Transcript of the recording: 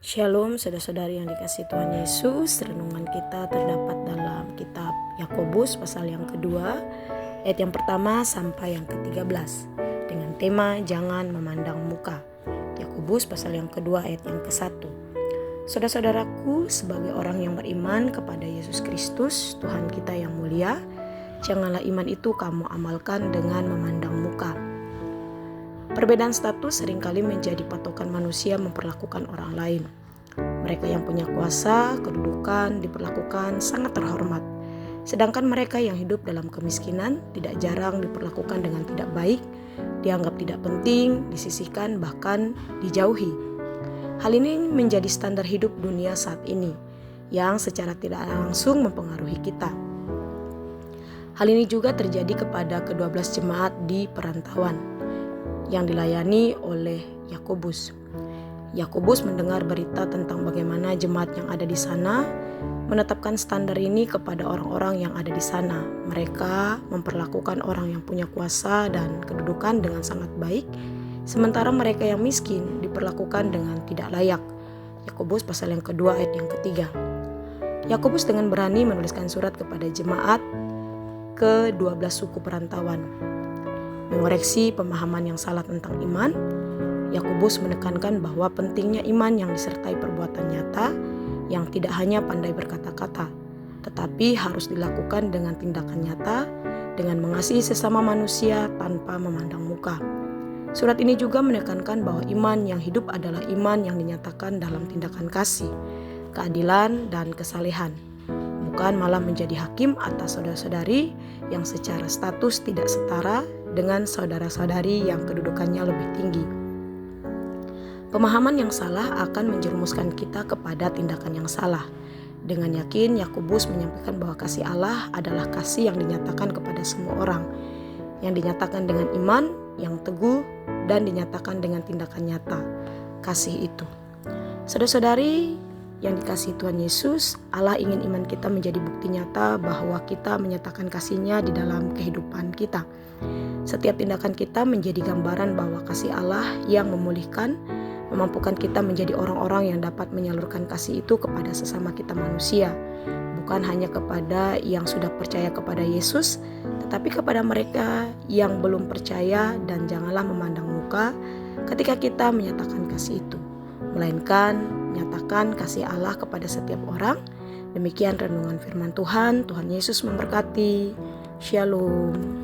Shalom saudara-saudari yang dikasihi Tuhan Yesus. Renungan kita terdapat dalam kitab Yakobus pasal yang kedua, ayat yang pertama sampai yang ke-13 dengan tema jangan memandang muka. Yakobus pasal yang kedua ayat yang ke-1. Saudara-saudaraku, sebagai orang yang beriman kepada Yesus Kristus Tuhan kita yang mulia, janganlah iman itu kamu amalkan dengan memandang muka. Perbedaan status seringkali menjadi patokan manusia memperlakukan orang lain. Mereka yang punya kuasa, kedudukan, diperlakukan sangat terhormat. Sedangkan mereka yang hidup dalam kemiskinan tidak jarang diperlakukan dengan tidak baik, dianggap tidak penting, disisihkan, bahkan dijauhi. Hal ini menjadi standar hidup dunia saat ini, yang secara tidak langsung mempengaruhi kita. Hal ini juga terjadi kepada ke-12 jemaat di perantauan yang dilayani oleh Yakobus. Yakobus mendengar berita tentang bagaimana jemaat yang ada di sana menetapkan standar ini kepada orang-orang yang ada di sana. Mereka memperlakukan orang yang punya kuasa dan kedudukan dengan sangat baik, sementara mereka yang miskin diperlakukan dengan tidak layak. Yakobus pasal yang kedua ayat yang ketiga. Yakobus dengan berani menuliskan surat kepada jemaat ke-12 suku perantauan. Mengoreksi pemahaman yang salah tentang iman, Yakobus menekankan bahwa pentingnya iman yang disertai perbuatan nyata yang tidak hanya pandai berkata-kata, tetapi harus dilakukan dengan tindakan nyata, dengan mengasihi sesama manusia tanpa memandang muka. Surat ini juga menekankan bahwa iman yang hidup adalah iman yang dinyatakan dalam tindakan kasih, keadilan, dan kesalehan, bukan malah menjadi hakim atas saudara-saudari yang secara status tidak setara dengan saudara-saudari yang kedudukannya lebih tinggi. Pemahaman yang salah akan menjerumuskan kita kepada tindakan yang salah. Dengan yakin, Yakobus menyampaikan bahwa kasih Allah adalah kasih yang dinyatakan kepada semua orang, yang dinyatakan dengan iman, yang teguh, dan dinyatakan dengan tindakan nyata. Kasih itu. Saudara-saudari yang dikasihi Tuhan Yesus, Allah ingin iman kita menjadi bukti nyata bahwa kita menyatakan kasih-Nya di dalam kehidupan kita. Setiap tindakan kita menjadi gambaran bahwa kasih Allah yang memulihkan, memampukan kita menjadi orang-orang yang dapat menyalurkan kasih itu kepada sesama kita manusia, bukan hanya kepada yang sudah percaya kepada Yesus, tetapi kepada mereka yang belum percaya. Dan janganlah memandang muka ketika kita menyatakan kasih itu, melainkan nyatakan kasih Allah kepada setiap orang. Demikian renungan firman Tuhan. Tuhan Yesus memberkati. Shalom.